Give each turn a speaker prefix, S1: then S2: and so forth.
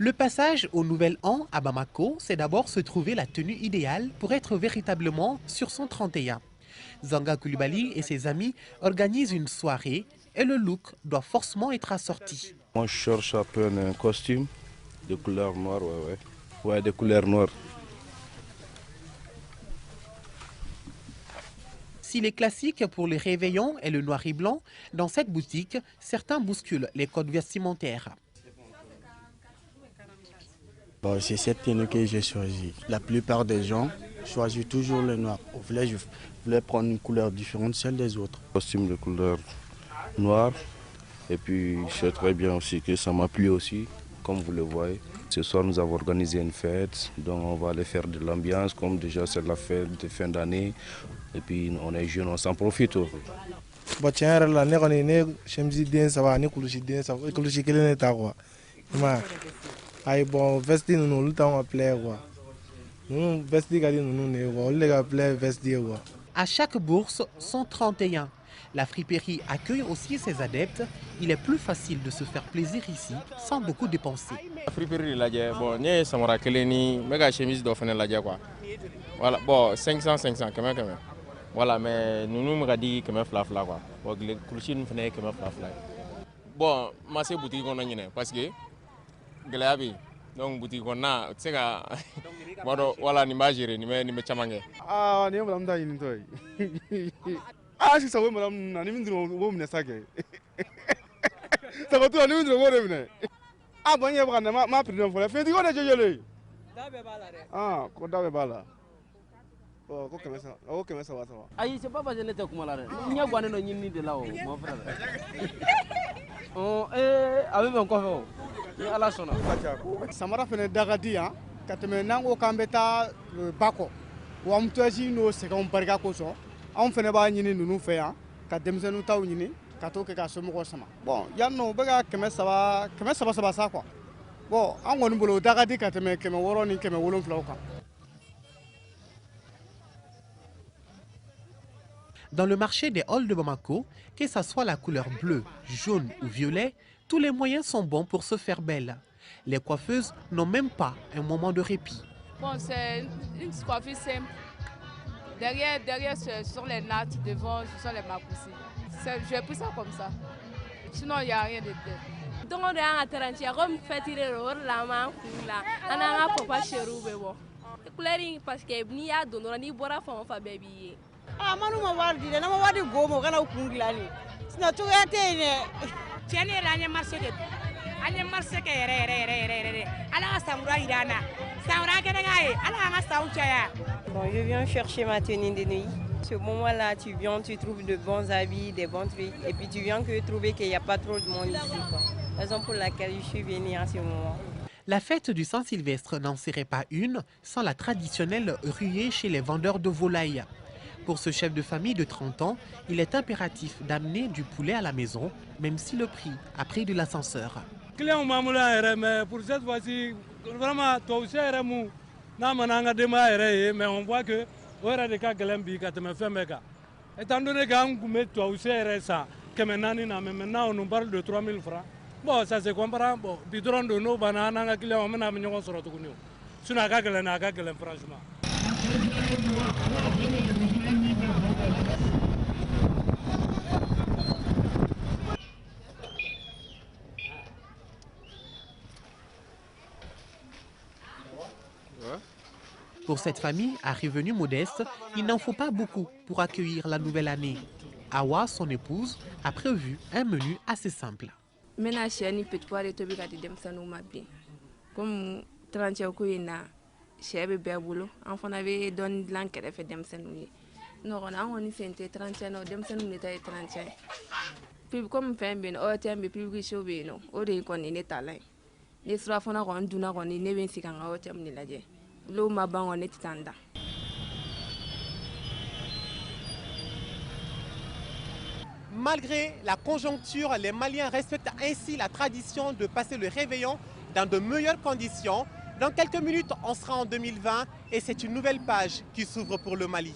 S1: Le passage au Nouvel An à Bamako, c'est d'abord se trouver la tenue idéale pour être véritablement sur son 31. Zanga Coulibaly et ses amis organisent une soirée et le look doit forcément être assorti.
S2: Moi, je cherche à prendre un costume de couleur noire, ouais, de couleur noire.
S1: S'il est classique pour les réveillons et le noir et blanc, dans cette boutique, certains bousculent les codes vestimentaires.
S3: Bon, c'est cette tenue que j'ai choisie. La plupart des gens choisissent toujours le noir. Je voulais prendre une couleur différente de celle des autres.
S2: Costume de couleur noire. Et puis, je sais très bien aussi que ça m'a plu aussi, comme vous le voyez. Ce soir, nous avons organisé une fête, donc on va aller faire de l'ambiance, comme déjà c'est la fête de fin d'année. Et puis, on est jeunes, on s'en profite.
S4: Bon, tiens, là, ay bon vesti nunu olu t'anw ka plaire quoi. Nunu vesti ka di nunu ne quoi. Olu le ka plaire vesti quoi.
S1: À chaque bourse, son 31. La friperie accueille aussi ses adeptes. Il est plus facile de se faire plaisir ici sans beaucoup dépenser.
S5: La friperie lajɛ bon ne ye samara kelen ni n bɛ ka chemise dɔ fana lajɛ quoi. Voilà bon 500 500 kɛmɛ kɛmɛ. Voilà mais ninnu bɛ ka di kɛmɛ fila fila quoi. Bon kulusi ninnu fana ye kɛmɛ fila fila ye. Bon n ma se boutique kɔnɔ ɲinɛ parce que gɛlɛya bɛ yen donc boutique kɔnɔna tɛ se ka kuma dɔ wala nin b'a gérer nin bɛ caman kɛ.
S6: Nin ye madame ta ɲinitɔ ye. Sisan o ye madame ninnu na ni min dun o b'o minɛ sa kɛ. Sago tura ni min dun o b'o de minɛ. Bon n ɲɛ bɛ ka na n m'a prix dɔn fɔlɔ fɛntigi o de jɔjɔlen. Da bɛɛ b'a la dɛ. Ko da bɛɛ b'a la. Ko kɛmɛ saba saba.
S7: Ayi c'est pas parce que ne tɛ kuma la dɛ. N ɲɛ gannen dɔ ɲinini de la o mon frère. A bɛ bɛn kɔfɛ o. Ni Ala sɔnna.
S6: Samara fana da ka di yan ka tɛmɛ n'an ko k'an bɛ taa ba kɔ wa embouteillage n'o sɛgɛnw barika kosɔn anw fana b'a ɲini ninnu fɛ yan ka denmisɛnninw taw ɲini ka t'o kɛ ka somɔgɔw sama. Bon yan nɔ u bɛ ka kɛmɛ saba sa quoi. Bon an kɔni bolo o da ka di ka tɛmɛ 600 ni 700 kan.
S1: Dans le marché des halls de Bamako, que ce soit la couleur bleue, jaune ou violet, tous les moyens sont bons pour se faire belle. Les coiffeuses n'ont même pas un moment de répit.
S8: Bon, c'est une coiffure simple. Derrière ce sont les nattes, devant ce sont les macoussis. J'ai pris ça comme ça. Sinon, il n'y a rien de tel.
S9: Donc, on est en train comme faire tirer le la main, on a un papa chez Roubéo. Couleur parce que ni a donné ni boira femme fa baby.
S10: Manu ma wari di na ma wari gomo kana kun gilani. Sina to ya te ne.
S11: Tieni ranya marché de. Anya marché ke re. Ala samura irana. Samura ke ngai. Ala nga saunchaya.
S12: Bon, je viens chercher ma tenue de nuit. Ce moment-là, tu viens, tu trouves de bons habits, des bons trucs, et puis tu viens que trouver qu'il n'y a pas trop de monde ici, quoi. Raison pour laquelle je suis venue en ce moment.
S1: La fête du Saint-Sylvestre n'en serait pas une sans la traditionnelle ruée chez les vendeurs de volailles. Pour ce chef de famille de 30 ans, il est impératif d'amener du poulet à la maison, même si le prix a pris de l'ascenseur.
S13: Client mamoula mais pour cette fois-ci, vraiment, toi aussi, mais on voit que étant donné que toi aussi, que maintenant on nous parle de 3000 francs. Bon, ça se comprend. Bon, bidron de nos bananes, clients, on a mis sur le tournoi. Franchement.
S1: Pour cette famille à revenus modestes, il n'en faut pas beaucoup pour accueillir la nouvelle année. Awa, son épouse, a prévu un menu assez simple.
S14: Maintenant, chez nous, peut pouvoir être obligé de déménager. Comme 30 ans, chez Béboulot, enfant avait donné de l'enquête et fait déménager. Nous avons eu 30 ans, déménager 30 ans. Puis comme fait bien, au terme plus que chaud bien, au début qu'on est talent. Les soirs, on a rendu na on est né si quand au terme de la vie. L'eau m'a ban on est tanda. Malgré la conjoncture, les Maliens respectent ainsi la tradition de passer le réveillon dans de meilleures conditions. Dans quelques minutes, on sera en 2020 et c'est une nouvelle page qui s'ouvre pour le Mali.